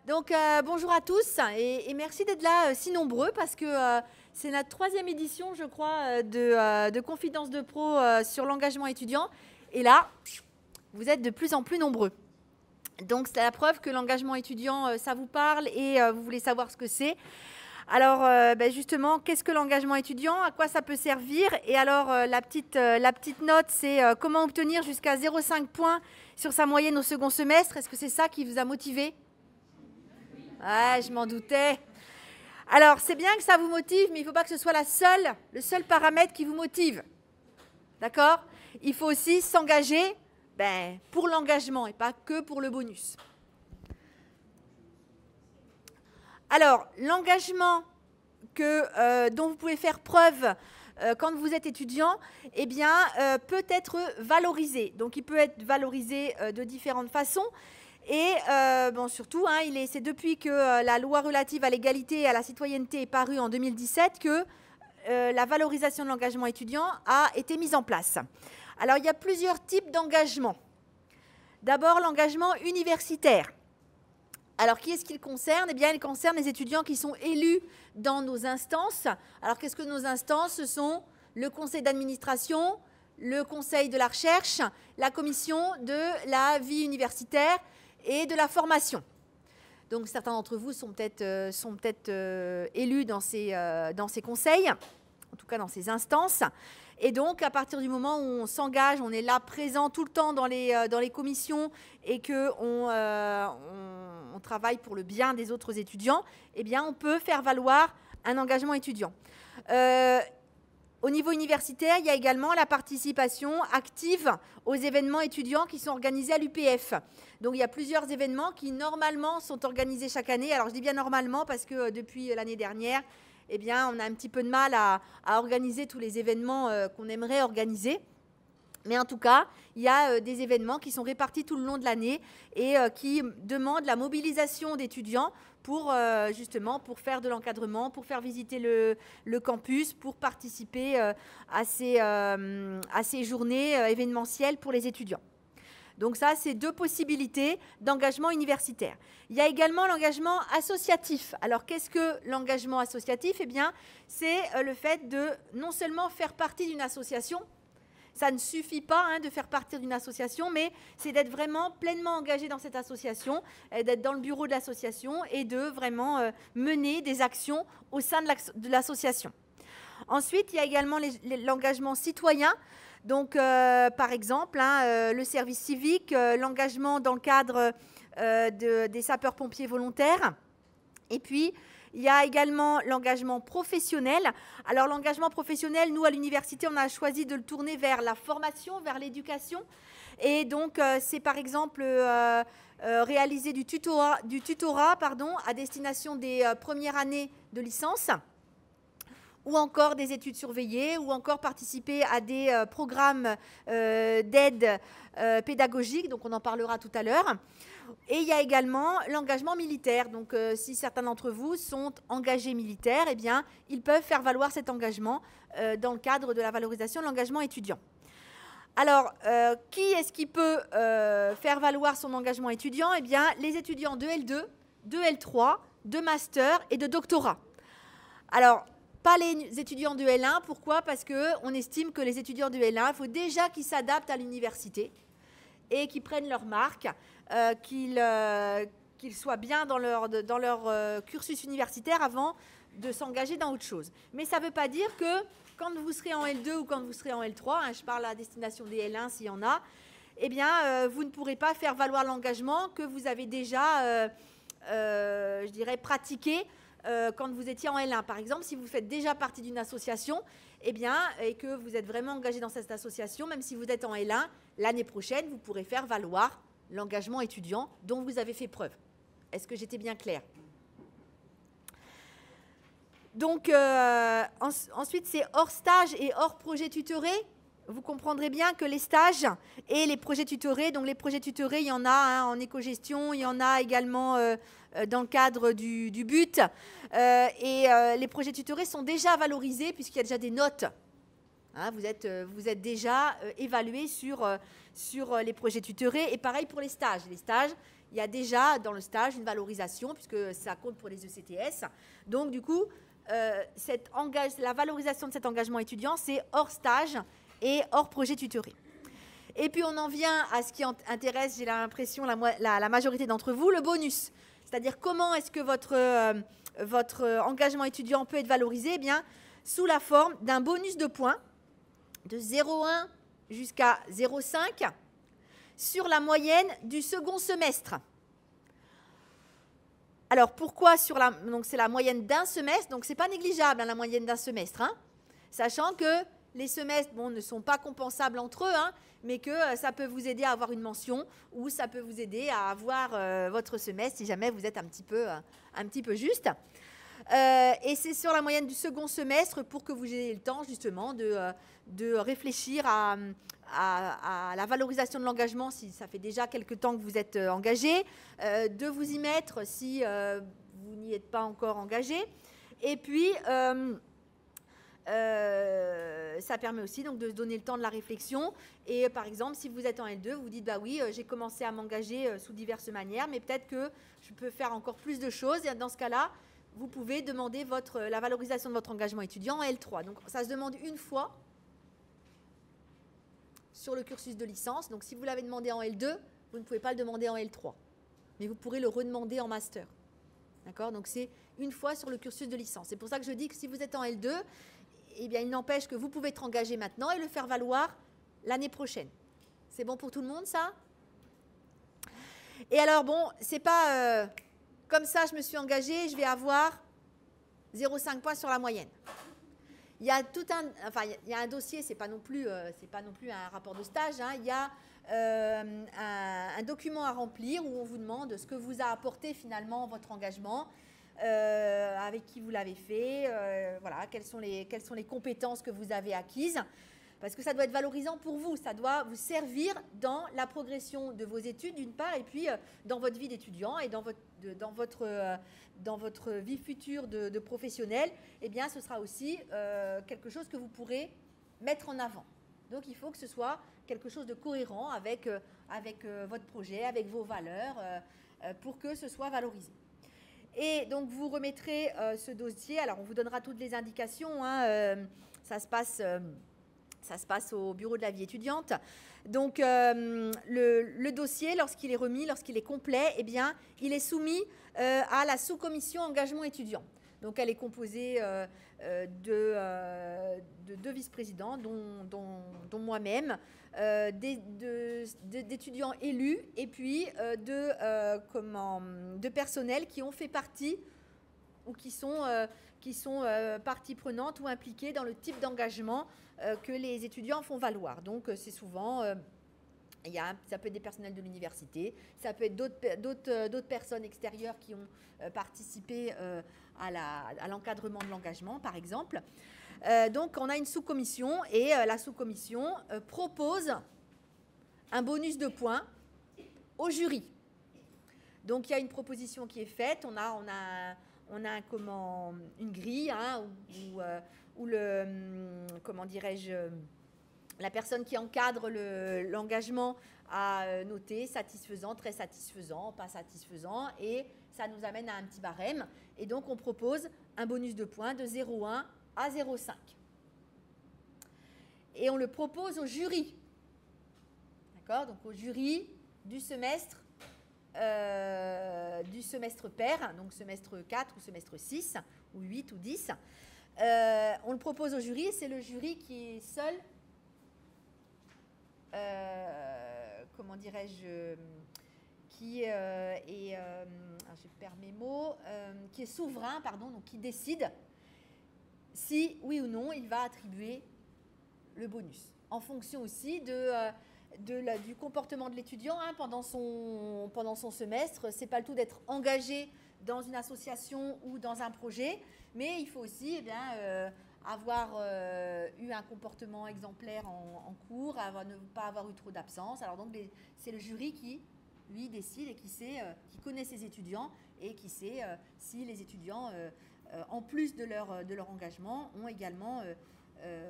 Donc bonjour à tous et merci d'être là si nombreux parce que c'est notre 3e édition, je crois, de Confidence de Pro sur l'engagement étudiant. Et là, vous êtes de plus en plus nombreux. Donc c'est la preuve que l'engagement étudiant, ça vous parle et vous voulez savoir ce que c'est. Alors justement, qu'est-ce que l'engagement étudiant? À quoi ça peut servir? Et alors la petite note, c'est comment obtenir jusqu'à 0,5 points sur sa moyenne au second semestre. Est-ce que c'est ça qui vous a motivé? Ouais, je m'en doutais. Alors, c'est bien que ça vous motive, mais il ne faut pas que ce soit le seul paramètre qui vous motive. D'accord? Il faut aussi s'engager pour l'engagement et pas que pour le bonus. Alors, l'engagement dont vous pouvez faire preuve quand vous êtes étudiant, peut être valorisé. Donc, il peut être valorisé de différentes façons. Et surtout, c'est depuis que la loi relative à l'égalité et à la citoyenneté est parue en 2017 que la valorisation de l'engagement étudiant a été mise en place. Alors, il y a plusieurs types d'engagement. D'abord, l'engagement universitaire. Alors, qui est-ce qu'il concerne? Eh bien, il concerne les étudiants qui sont élus dans nos instances. Alors, qu'est-ce que nos instances? Ce sont le conseil d'administration, le conseil de la recherche, la commission de la vie universitaire et de la formation. Donc, certains d'entre vous sont peut-être élus dans ces conseils, en tout cas dans ces instances. Et donc, à partir du moment où on s'engage, on est là présent tout le temps dans les commissions et qu'on on travaille pour le bien des autres étudiants, eh bien, on peut faire valoir un engagement étudiant. Au niveau universitaire, il y a également la participation active aux événements étudiants qui sont organisés à l'UPF. Donc, il y a plusieurs événements qui, normalement, sont organisés chaque année. Alors, je dis bien normalement parce que depuis l'année dernière, eh bien, on a un petit peu de mal à organiser tous les événements qu'on aimerait organiser. Mais en tout cas, il y a des événements qui sont répartis tout le long de l'année et qui demandent la mobilisation d'étudiants pour faire de l'encadrement, pour faire visiter le campus, pour participer à ces journées événementielles pour les étudiants. Donc ça, c'est 2 possibilités d'engagement universitaire. Il y a également l'engagement associatif. Alors, qu'est-ce que l'engagement associatif? Eh bien, c'est le fait de non seulement faire partie d'une association, ça ne suffit pas de faire partie d'une association, mais c'est d'être vraiment pleinement engagé dans cette association, d'être dans le bureau de l'association et de vraiment mener des actions au sein de l'association. Ensuite, il y a également l'engagement citoyen. Donc, par exemple, le service civique, l'engagement dans le cadre des sapeurs-pompiers volontaires. Et puis, il y a également l'engagement professionnel. Alors, l'engagement professionnel, nous, à l'université, on a choisi de le tourner vers la formation, vers l'éducation. Et donc, c'est par exemple réaliser du tutorat à destination des premières années de licence, ou encore des études surveillées, ou encore participer à des programmes d'aide pédagogique, donc on en parlera tout à l'heure. Et il y a également l'engagement militaire. Donc, si certains d'entre vous sont engagés militaires, eh bien, ils peuvent faire valoir cet engagement dans le cadre de la valorisation de l'engagement étudiant. Alors, qui est-ce qui peut faire valoir son engagement étudiant? Eh bien, les étudiants de L2, de L3, de master et de doctorat. Alors, pas les étudiants de L1. Pourquoi? Parce qu'on estime que les étudiants de L1, il faut déjà qu'ils s'adaptent à l'université et qu'ils prennent leur marque, qu'ils soient bien dans leur cursus universitaire avant de s'engager dans autre chose. Mais ça ne veut pas dire que quand vous serez en L2 ou quand vous serez en L3, je parle à destination des L1 s'il y en a, eh bien, vous ne pourrez pas faire valoir l'engagement que vous avez déjà, pratiqué quand vous étiez en L1. Par exemple, si vous faites déjà partie d'une association, et que vous êtes vraiment engagé dans cette association, même si vous êtes en L1, l'année prochaine, vous pourrez faire valoir l'engagement étudiant dont vous avez fait preuve. Est-ce que j'étais bien claire? Donc, ensuite, c'est hors stage et hors projet tutoré. Vous comprendrez bien que les stages et les projets tutorés, donc les projets tutorés, il y en a en éco-gestion, il y en a également dans le cadre du but. Les projets tutorés sont déjà valorisés puisqu'il y a déjà des notes. Vous êtes déjà évalué sur les projets tutorés. Et pareil pour les stages. Les stages, il y a déjà dans le stage une valorisation, puisque ça compte pour les ECTS. Donc, du coup, la valorisation de cet engagement étudiant, c'est hors stage et hors projet tutoré. Et puis, on en vient à ce qui intéresse, j'ai l'impression, la majorité d'entre vous, le bonus. C'est-à-dire, comment est-ce que votre engagement étudiant peut être valorisé? Eh bien, sous la forme d'un bonus de points de 0,1 jusqu'à 0,5 sur la moyenne du second semestre. Alors, pourquoi donc c'est la moyenne d'un semestre, donc ce n'est pas négligeable, hein, la moyenne d'un semestre, hein, sachant que les semestres ne sont pas compensables entre eux, hein, mais que ça peut vous aider à avoir une mention ou ça peut vous aider à avoir votre semestre si jamais vous êtes un petit peu juste. Et c'est sur la moyenne du second semestre pour que vous ayez le temps justement de réfléchir à la valorisation de l'engagement si ça fait déjà quelques temps que vous êtes engagé, de vous y mettre si vous n'y êtes pas encore engagé. Et puis, ça permet aussi donc, de se donner le temps de la réflexion. Et par exemple, si vous êtes en L2, vous dites, bah oui, j'ai commencé à m'engager sous diverses manières, mais peut-être que je peux faire encore plus de choses. Et dans ce cas-là, vous pouvez demander la valorisation de votre engagement étudiant en L3. Donc, ça se demande une fois sur le cursus de licence. Donc, si vous l'avez demandé en L2, vous ne pouvez pas le demander en L3. Mais vous pourrez le redemander en master. D'accord? Donc, c'est une fois sur le cursus de licence. C'est pour ça que je dis que si vous êtes en L2, eh bien, il n'empêche que vous pouvez être engagé maintenant et le faire valoir l'année prochaine. C'est bon pour tout le monde, ça? Et alors, bon, c'est pas comme ça, je me suis engagée, je vais avoir 0,5 points sur la moyenne. Il y a il y a un dossier, c'est pas non plus un rapport de stage, hein, il y a un document à remplir où on vous demande ce que vous a apporté finalement votre engagement, avec qui vous l'avez fait, voilà, quelles sont les compétences que vous avez acquises, parce que ça doit être valorisant pour vous, ça doit vous servir dans la progression de vos études d'une part, et puis dans votre vie d'étudiant et dans votre vie future de professionnel, eh bien ce sera aussi quelque chose que vous pourrez mettre en avant. Donc il faut que ce soit quelque chose de cohérent avec votre projet, avec vos valeurs, pour que ce soit valorisé. Et donc, vous remettrez ce dossier. Alors, on vous donnera toutes les indications. Hein, ça se passe au bureau de la vie étudiante. Donc, le dossier, lorsqu'il est remis, lorsqu'il est complet, eh bien, il est soumis à la sous-commission engagement étudiant. Donc, elle est composée de deux vice-présidents, dont moi-même, d'étudiants élus et puis de personnels qui ont fait partie ou qui sont partie prenante ou impliqués dans le type d'engagement que les étudiants font valoir. Donc, c'est souvent... ça peut être des personnels de l'université, ça peut être d'autres personnes extérieures qui ont participé à l'encadrement de l'engagement, par exemple. Donc, on a une sous-commission et la sous-commission propose un bonus de points au jury. Donc, il y a une proposition qui est faite. On a une grille hein, où la personne qui encadre l'engagement a noté satisfaisant, très satisfaisant, pas satisfaisant, et ça nous amène à un petit barème. Et donc, on propose un bonus de points de 0,1 à 0,5. Et on le propose au jury. D'accord? Donc, au jury du semestre pair, donc semestre 4 ou semestre 6, ou 8 ou 10. On le propose au jury, c'est le jury qui est seul, je perds mes mots, qui est souverain, pardon, donc qui décide si, oui ou non, il va attribuer le bonus, en fonction aussi du comportement de l'étudiant hein, pendant son semestre. Ce n'est pas le tout d'être engagé dans une association ou dans un projet, mais il faut aussi avoir eu un comportement exemplaire en cours, ne pas avoir eu trop d'absence. Alors donc, c'est le jury qui, lui, décide et qui connaît ses étudiants et qui sait si les étudiants, en plus de leur engagement, ont également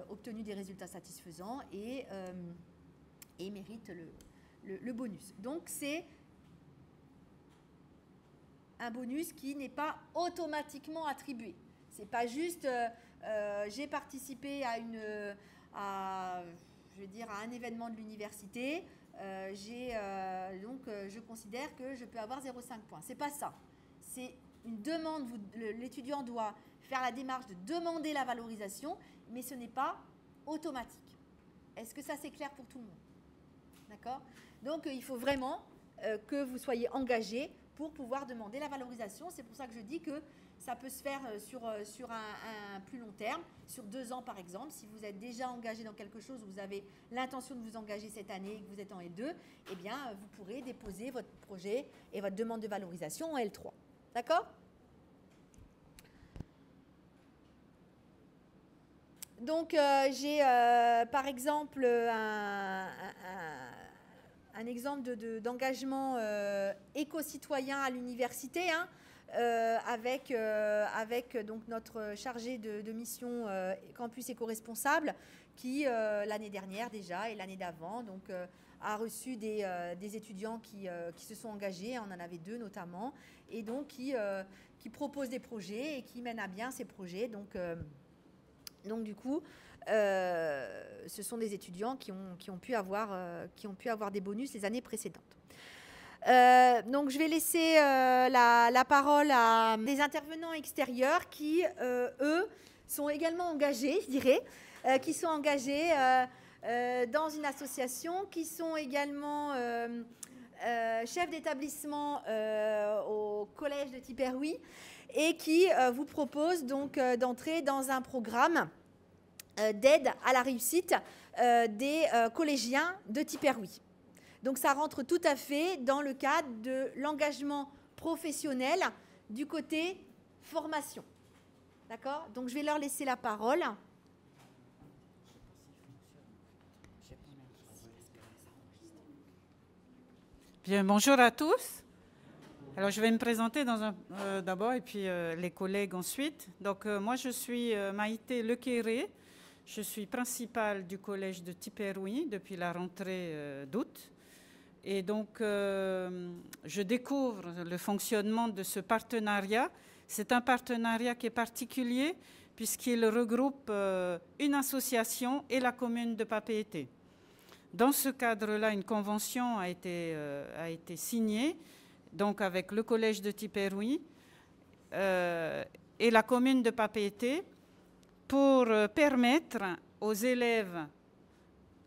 obtenu des résultats satisfaisants et méritent le bonus. Donc, c'est un bonus qui n'est pas automatiquement attribué. Ce n'est pas juste j'ai participé à un événement de l'université, donc je considère que je peux avoir 0,5 points. Ce n'est pas ça. C'est une demande, l'étudiant doit faire la démarche de demander la valorisation, mais ce n'est pas automatique. Est-ce que ça c'est clair pour tout le monde? D'accord? Donc il faut vraiment que vous soyez engagé pour pouvoir demander la valorisation. C'est pour ça que je dis que ça peut se faire sur un plus long terme, sur 2 ans par exemple. Si vous êtes déjà engagé dans quelque chose, vous avez l'intention de vous engager cette année et que vous êtes en L2, eh bien vous pourrez déposer votre projet et votre demande de valorisation en L3. D'accord? Donc j'ai par exemple un exemple d'engagement éco-citoyen à l'université, hein, avec donc notre chargé de mission campus éco-responsable qui l'année dernière déjà et l'année d'avant donc a reçu des étudiants qui se sont engagés, on en avait 2 notamment, et donc qui proposent des projets et qui mènent à bien ces projets. Donc du coup, ce sont des étudiants qui ont pu avoir des bonus les années précédentes. Donc je vais laisser la parole à des intervenants extérieurs qui, eux, sont également engagés, je dirais, qui sont engagés dans une association, qui sont également chefs d'établissement au collège de Tiperoui, et qui vous propose donc d'entrer dans un programme d'aide à la réussite des collégiens de Tiperoui. Donc ça rentre tout à fait dans le cadre de l'engagement professionnel du côté formation. D'accord? Donc je vais leur laisser la parole. Bien, bonjour à tous. Alors, je vais me présenter d'abord et puis les collègues ensuite. Donc, moi, je suis Maïté Lequéré. Je suis principale du collège de Tiperoui depuis la rentrée d'août. Et donc, je découvre le fonctionnement de ce partenariat. C'est un partenariat qui est particulier puisqu'il regroupe une association et la commune de Papeete. Dans ce cadre-là, une convention a été signée donc avec le collège de Tiperoui et la commune de Papeete pour permettre aux élèves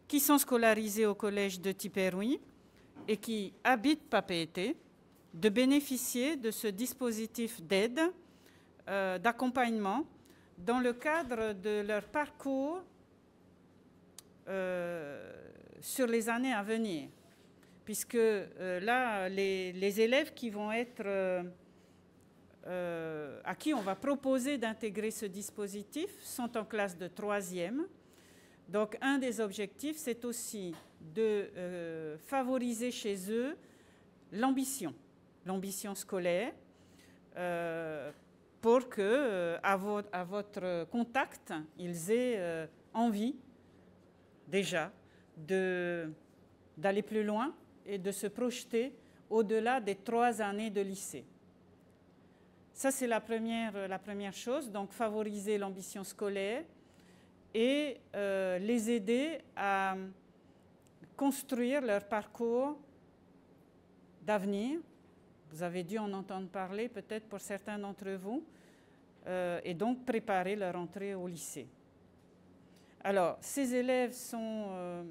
qui sont scolarisés au collège de Tiperoui et qui habitent Papeete de bénéficier de ce dispositif d'aide, d'accompagnement dans le cadre de leur parcours sur les années à venir. Puisque là, les élèves qui vont être, à qui on va proposer d'intégrer ce dispositif sont en classe de 3e. Donc, un des objectifs, c'est aussi de favoriser chez eux l'ambition scolaire, pour que, à votre contact, ils aient envie déjà d'aller plus loin et de se projeter au-delà des 3 années de lycée. Ça, c'est la première chose, donc favoriser l'ambition scolaire et les aider à construire leur parcours d'avenir. Vous avez dû en entendre parler peut-être pour certains d'entre vous, et donc préparer leur entrée au lycée. Alors, ces élèves sont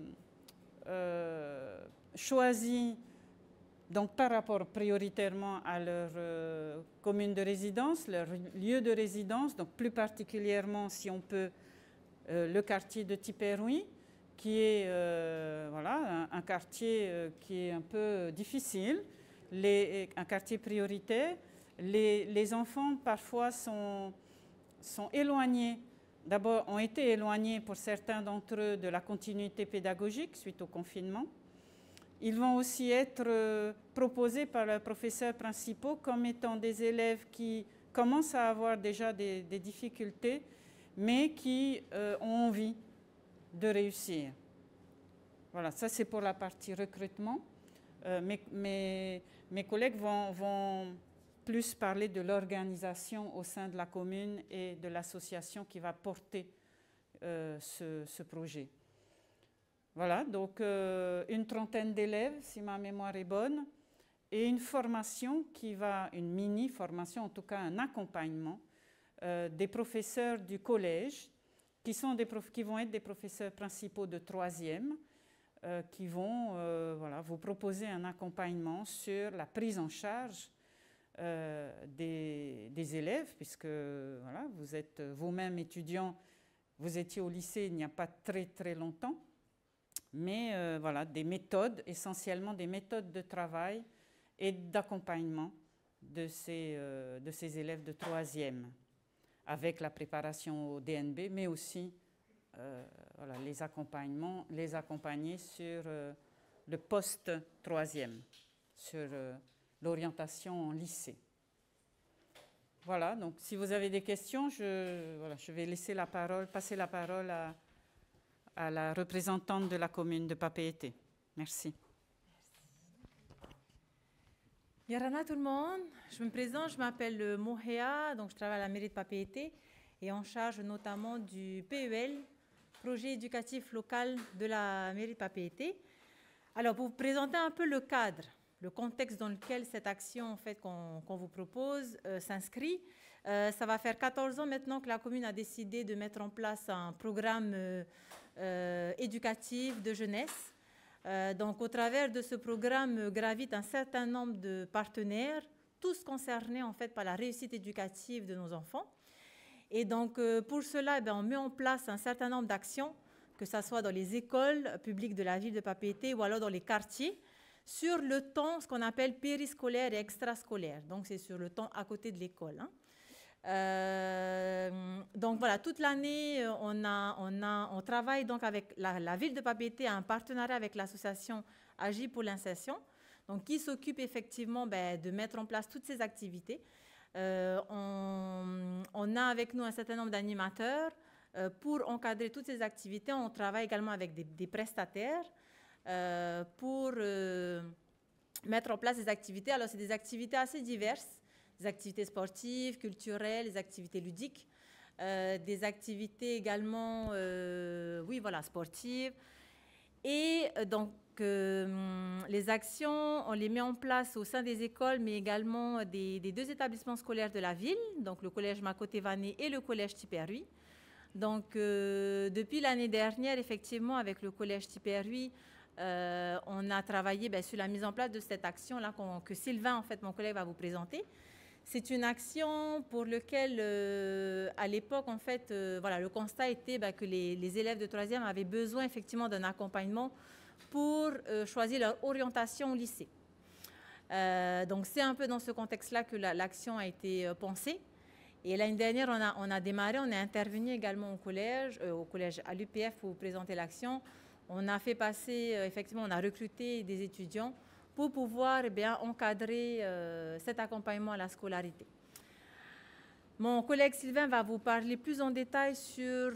choisis donc, par rapport prioritairement à leur commune de résidence, leur lieu de résidence, donc plus particulièrement, si on peut, le quartier de Tiperoui, qui est voilà, un quartier qui est un peu difficile, un quartier prioritaire. Les enfants, parfois, sont éloignés. D'abord, ont été éloignés pour certains d'entre eux de la continuité pédagogique suite au confinement. Ils vont aussi être proposés par leurs professeurs principaux comme étant des élèves qui commencent à avoir déjà des difficultés, mais qui ont envie de réussir. Voilà, ça c'est pour la partie recrutement. Mes collègues vont plus parler de l'organisation au sein de la commune et de l'association qui va porter ce projet. Voilà, donc une trentaine d'élèves, si ma mémoire est bonne, et une formation une mini-formation, en tout cas un accompagnement des professeurs du collège, qui vont être des professeurs principaux de 3e, qui vont vous proposer un accompagnement sur la prise en charge des élèves, puisque vous êtes vous-même étudiant, vous étiez au lycée il n'y a pas très très longtemps, mais des méthodes, essentiellement des méthodes de travail et d'accompagnement de ces élèves de 3e, avec la préparation au DNB, mais aussi les accompagner sur le post-3e, sur l'orientation en lycée. Voilà, donc si vous avez des questions, je vais passer la parole à la représentante de la commune de Papeete. Merci. Yarana tout le monde, je me présente, je m'appelle Mohea, donc je travaille à la mairie de Papeete et en charge notamment du PEL, projet éducatif local de la mairie de Papeete. Alors pour vous présenter un peu le cadre, le contexte dans lequel cette action en fait, qu'on vous propose s'inscrit, ça va faire 14 ans maintenant que la commune a décidé de mettre en place un programme éducatif de jeunesse. Donc, au travers de ce programme gravite un certain nombre de partenaires, tous concernés en fait par la réussite éducative de nos enfants. Et donc, pour cela, on met en place un certain nombre d'actions, que ce soit dans les écoles publiques de la ville de Papeete ou alors dans les quartiers, sur le temps, ce qu'on appelle périscolaire et extrascolaire. Donc, c'est sur le temps à côté de l'école. Donc voilà, toute l'année, on travaille donc avec la ville de Papeete, un partenariat avec l'association Agir pour l'insertion, donc qui s'occupe effectivement de mettre en place toutes ces activités. On a avec nous un certain nombre d'animateurs pour encadrer toutes ces activités. On travaille également avec des prestataires pour mettre en place des activités. Alors, c'est des activités assez diverses. Des activités sportives, culturelles, des activités ludiques, des activités également, sportives. Et donc, les actions, on les met en place au sein des écoles, mais également des 2 établissements scolaires de la ville, donc le collège Makotevane et le collège Tiperui. Donc, depuis l'année dernière, effectivement, avec le collège Tiperui, on a travaillé sur la mise en place de cette action-là que Sylvain, en fait, mon collègue, va vous présenter. C'est une action pour laquelle, à l'époque, en fait, le constat était que les élèves de 3e avaient besoin effectivement d'un accompagnement pour choisir leur orientation au lycée. Donc, c'est un peu dans ce contexte-là que l'action a été pensée. Et l'année dernière, on a démarré, on est intervenu également au collège à l'UPF pour présenter l'action. On a fait passer, effectivement, on a recruté des étudiants pour pouvoir encadrer cet accompagnement à la scolarité. Mon collègue Sylvain va vous parler plus en détail sur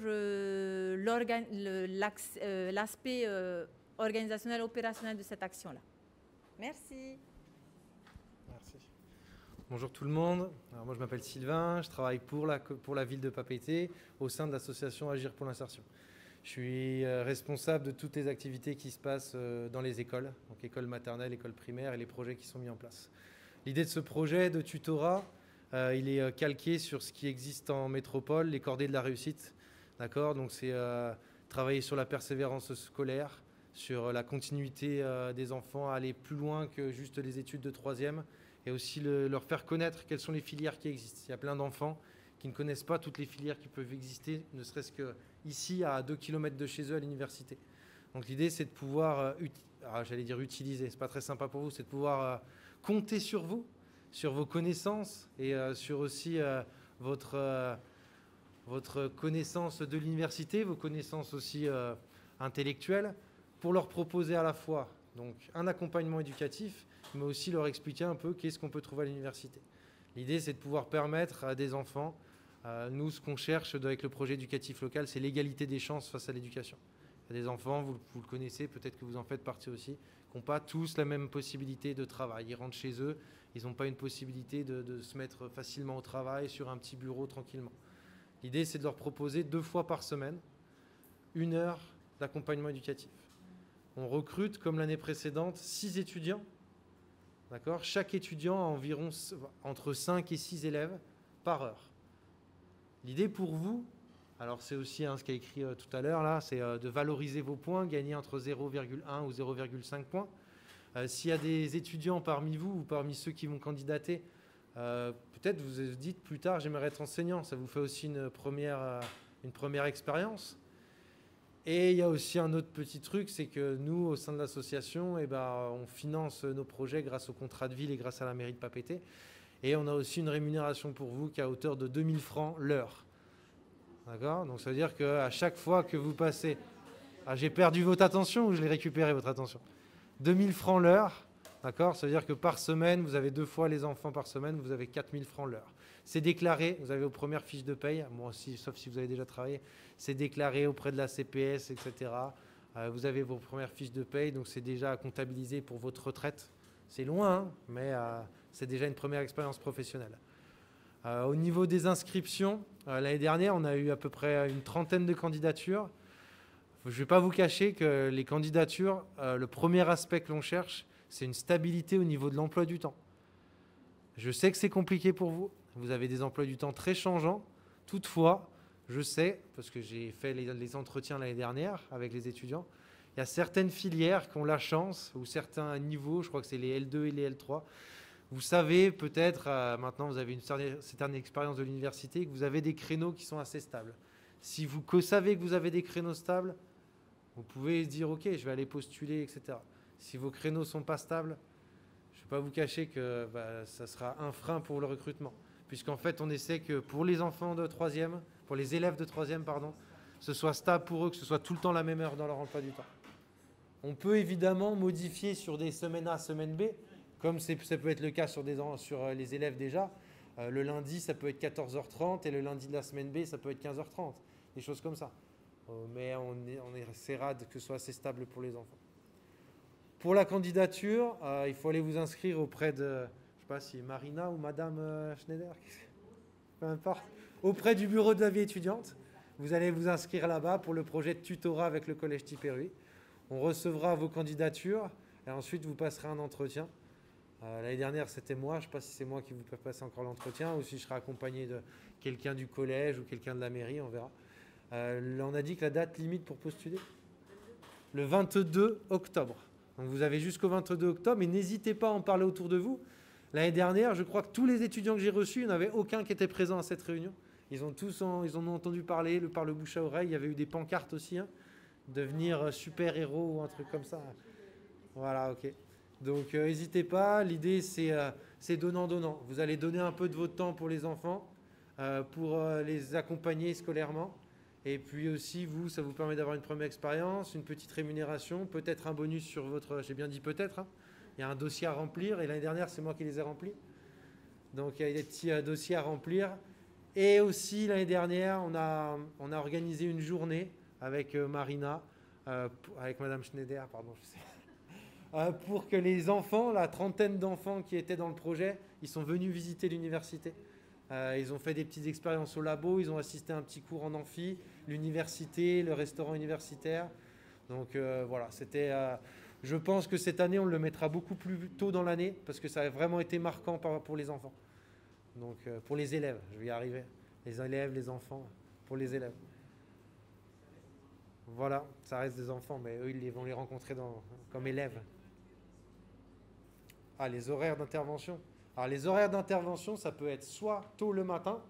l'aspect organisationnel, opérationnel de cette action-là. Merci. Merci. Bonjour tout le monde. Alors moi je m'appelle Sylvain, je travaille pour la ville de Papeete au sein de l'association Agir pour l'insertion. Je suis responsable de toutes les activités qui se passent dans les écoles, donc école maternelle, école primaire et les projets qui sont mis en place. L'idée de ce projet de tutorat, il est calqué sur ce qui existe en métropole, les cordées de la réussite. D'accord ? Donc c'est travailler sur la persévérance scolaire, sur la continuité des enfants à aller plus loin que juste les études de 3e et aussi leur faire connaître quelles sont les filières qui existent. Il y a plein d'enfants qui ne connaissent pas toutes les filières qui peuvent exister, ne serait-ce qu'ici, à 2 km de chez eux, à l'université. Donc l'idée, c'est de pouvoir, utiliser, c'est pas très sympa pour vous, c'est de pouvoir compter sur vous, sur vos connaissances et sur aussi votre connaissance de l'université, vos connaissances aussi intellectuelles, pour leur proposer à la fois donc, un accompagnement éducatif, mais aussi leur expliquer un peu qu'est-ce qu'on peut trouver à l'université. L'idée, c'est de pouvoir permettre à des enfants, nous, ce qu'on cherche avec le projet éducatif local, c'est l'égalité des chances face à l'éducation. Il y a des enfants, vous le connaissez, peut-être que vous en faites partie aussi, qui n'ont pas tous la même possibilité de travail. Ils rentrent chez eux, Ils n'ont pas une possibilité de se mettre facilement au travail sur un petit bureau tranquillement. L'idée, c'est de leur proposer 2 fois par semaine 1 heure d'accompagnement éducatif. On recrute, comme l'année précédente, 6 étudiants. D'accord ? Chaque étudiant a environ entre 5 et 6 élèves par heure. L'idée pour vous, alors c'est aussi ce qu'a écrit tout à l'heure, là, c'est de valoriser vos points, gagner entre 0,1 ou 0,5 points. S'il y a des étudiants parmi vous ou parmi ceux qui vont candidater, peut-être vous vous dites plus tard, j'aimerais être enseignant. Ça vous fait aussi une première expérience. Et il y a aussi un autre petit truc, c'est que nous, au sein de l'association, on finance nos projets grâce au contrat de ville et grâce à la mairie de Papeete. Et on a aussi une rémunération pour vous qui est à hauteur de 2000 francs l'heure. D'accord ? Donc ça veut dire qu'à chaque fois que vous passez... Ah, j'ai perdu votre attention ou je l'ai récupéré, votre attention ? 2000 francs l'heure, d'accord ? Ça veut dire que par semaine, vous avez 2 fois les enfants par semaine, vous avez 4000 francs l'heure. C'est déclaré, vous avez vos premières fiches de paye, moi aussi, sauf si vous avez déjà travaillé, c'est déclaré auprès de la CPS, etc. Vous avez vos premières fiches de paye, donc c'est déjà comptabilisé pour votre retraite. C'est loin, hein, mais c'est déjà une première expérience professionnelle. Au niveau des inscriptions, l'année dernière, on a eu à peu près une trentaine de candidatures. Je ne vais pas vous cacher que les candidatures, le premier aspect que l'on cherche, c'est une stabilité au niveau de l'emploi du temps. Je sais que c'est compliqué pour vous. Vous avez des emplois du temps très changeants. Toutefois, je sais, parce que j'ai fait les entretiens l'année dernière avec les étudiants, il y a certaines filières qui ont la chance, ou certains niveaux, je crois que c'est les L2 et les L3, vous savez peut-être, maintenant vous avez une certaine expérience de l'université, que vous avez des créneaux qui sont assez stables. Si vous savez que vous avez des créneaux stables, vous pouvez dire ok, je vais aller postuler, etc. Si vos créneaux ne sont pas stables, je ne vais pas vous cacher que ça sera un frein pour le recrutement. Puisqu'en fait, on essaie que pour les enfants de 3e, pour les élèves de 3e, pardon, ce soit stable pour eux, que ce soit tout le temps la même heure dans leur emploi du temps. On peut évidemment modifier sur des semaines A, semaine B, comme ça peut être le cas sur les élèves déjà. Le lundi, ça peut être 14h30 et le lundi de la semaine B, ça peut être 15h30. Des choses comme ça. Mais on essaiera que ce soit assez stable pour les enfants. Pour la candidature, il faut aller vous inscrire auprès de, je ne sais pas si Marina ou Madame Schneider, peu importe, auprès du bureau de la vie étudiante. Vous allez vous inscrire là-bas pour le projet de tutorat avec le collège Tipperary. On recevra vos candidatures et ensuite vous passerez un entretien. L'année dernière, c'était moi. Je ne sais pas si c'est moi qui vous peux passer encore l'entretien ou si je serai accompagné de quelqu'un du collège ou quelqu'un de la mairie, on verra. On a dit que la date limite pour postuler ? Le 22 octobre. Donc vous avez jusqu'au 22 octobre et n'hésitez pas à en parler autour de vous. L'année dernière, je crois que tous les étudiants que j'ai reçus, il n'y en avait aucun qui était présent à cette réunion. Ils en ont entendu parler, par le bouche à oreille. Il y avait eu des pancartes aussi, hein, devenir super-héros ou un truc comme ça. Voilà, ok. Donc n'hésitez pas, l'idée c'est donnant-donnant. Vous allez donner un peu de votre temps pour les enfants, pour les accompagner scolairement. Et puis aussi, ça vous permet d'avoir une première expérience, une petite rémunération, peut-être un bonus sur votre... J'ai bien dit peut-être, hein. Il y a un dossier à remplir et l'année dernière, c'est moi qui les ai remplis. Donc il y a des petits dossiers à remplir. Et aussi, l'année dernière, on a organisé une journée avec Marina, avec Madame Schneider, pardon, je sais. Pour que les enfants, la trentaine d'enfants qui étaient dans le projet, ils sont venus visiter l'université. Ils ont fait des petites expériences au labo, ils ont assisté à un petit cours en amphi, l'université, le restaurant universitaire. Donc voilà, c'était... je pense que cette année, on le mettra beaucoup plus tôt dans l'année parce que ça a vraiment été marquant pour les enfants. Donc pour les élèves, je vais y arriver. Les élèves, les enfants, pour les élèves. Voilà, ça reste des enfants, mais eux, ils vont les rencontrer comme élèves. Ah, les horaires d'intervention. Alors, les horaires d'intervention, ça peut être soit tôt le matin,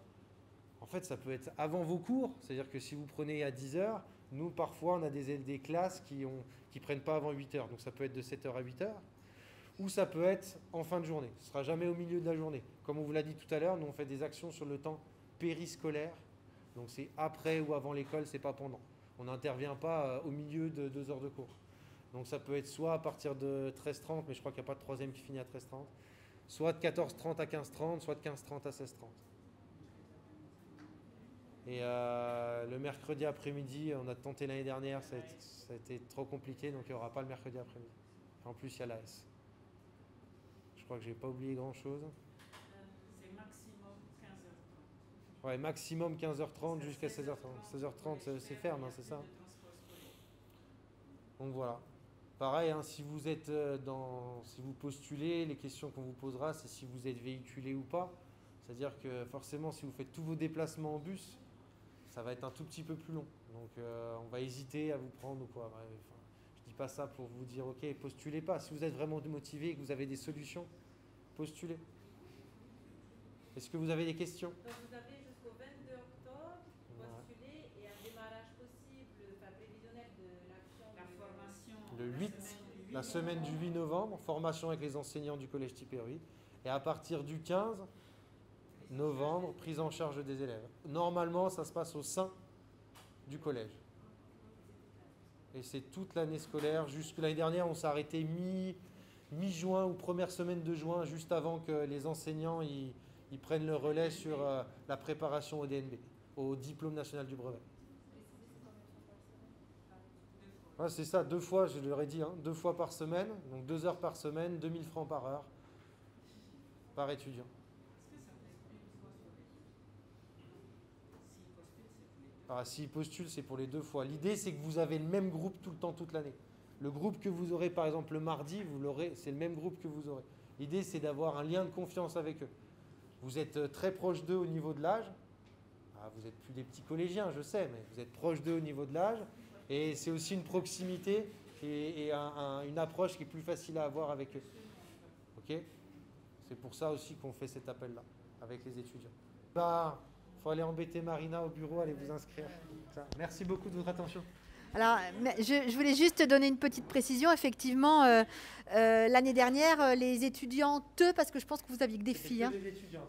en fait, ça peut être avant vos cours, c'est-à-dire que si vous prenez à 10h, nous, parfois, on a des classes qui ne prennent pas avant 8h, donc ça peut être de 7h à 8h, ou ça peut être en fin de journée, ce ne sera jamais au milieu de la journée. Comme on vous l'a dit tout à l'heure, nous, on fait des actions sur le temps périscolaire, donc c'est après ou avant l'école, c'est pas pendant. On n'intervient pas au milieu de 2 heures de cours. Donc ça peut être soit à partir de 13h30, mais je crois qu'il n'y a pas de troisième qui finit à 13h30, soit de 14h30 à 15h30, soit de 15h30 à 16h30. Et le mercredi après-midi, on a tenté l'année dernière, ça a été trop compliqué, donc il n'y aura pas le mercredi après-midi. En plus, il y a l'AS. Je crois que j'ai pas oublié grand-chose. C'est maximum 15h30. Ouais, maximum 15h30 jusqu'à 16h30. 16h30, c'est ferme, hein, c'est ça? Donc voilà. Pareil, hein, si vous êtes si vous postulez, les questions qu'on vous posera, c'est si vous êtes véhiculé ou pas. C'est-à-dire que forcément, si vous faites tous vos déplacements en bus, ça va être un tout petit peu plus long. Donc on va hésiter à vous prendre ou quoi. Bref, enfin, je dis pas ça pour vous dire, ok, postulez pas. Si vous êtes vraiment motivé et que vous avez des solutions, postulez. Est-ce que vous avez des questions? Donc vous avez jusqu'au 22 octobre pour postuler et un démarrage possible, enfin prévisionnel de l'action. La formation. Le 8, la semaine du 8 novembre, formation avec les enseignants du collège Tipperary. Et à partir du 15 novembre, prise en charge des élèves. Normalement, ça se passe au sein du collège. Et c'est toute l'année scolaire. Jusque l'année dernière, on s'est arrêté mi-juin ou première semaine de juin, juste avant que les enseignants ils prennent le relais sur la préparation au DNB, au diplôme national du brevet. Ouais, c'est ça, 2 fois, je leur ai dit, hein, 2 fois par semaine, donc 2 heures par semaine, 2000 francs par heure, par étudiant. Alors, s'ils postulent, c'est pour les 2 fois. L'idée, c'est que vous avez le même groupe tout le temps, toute l'année. Le groupe que vous aurez, par exemple, le mardi, vous l'aurez, c'est le même groupe que vous aurez. L'idée, c'est d'avoir un lien de confiance avec eux. Vous êtes très proche d'eux au niveau de l'âge. Ah, vous n'êtes plus des petits collégiens, je sais, mais vous êtes proche d'eux au niveau de l'âge. Et c'est aussi une proximité et une approche qui est plus facile à avoir avec eux. Ok ? C'est pour ça aussi qu'on fait cet appel-là, avec les étudiants. Bah, faut aller embêter Marina au bureau, allez vous inscrire. Ça. Merci beaucoup de votre attention. Alors, je voulais juste te donner une petite précision. Effectivement, l'année dernière, les étudiantes, parce que je pense que vous aviez que des filles, hein,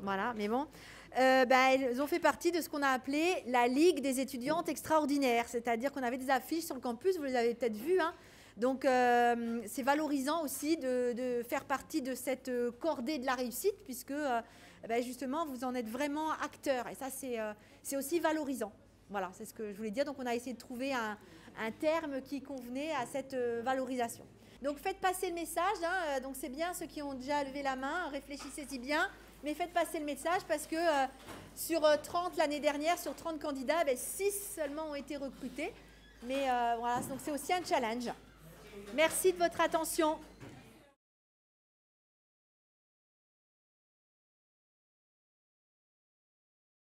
voilà, mais bon, elles ont fait partie de ce qu'on a appelé la Ligue des étudiantes extraordinaires. C'est-à-dire qu'on avait des affiches sur le campus, vous les avez peut-être vues, hein. Donc, c'est valorisant aussi de faire partie de cette cordée de la réussite, puisque justement, vous en êtes vraiment acteur. Et ça, c'est aussi valorisant. Voilà, c'est ce que je voulais dire. Donc, on a essayé de trouver un terme qui convenait à cette valorisation. Donc, faites passer le message. Hein, donc, c'est bien ceux qui ont déjà levé la main. Réfléchissez-y bien. Mais faites passer le message parce que sur 30 l'année dernière, sur 30 candidats, 6 seulement ont été recrutés. Mais voilà, donc c'est aussi un challenge. Merci de votre attention.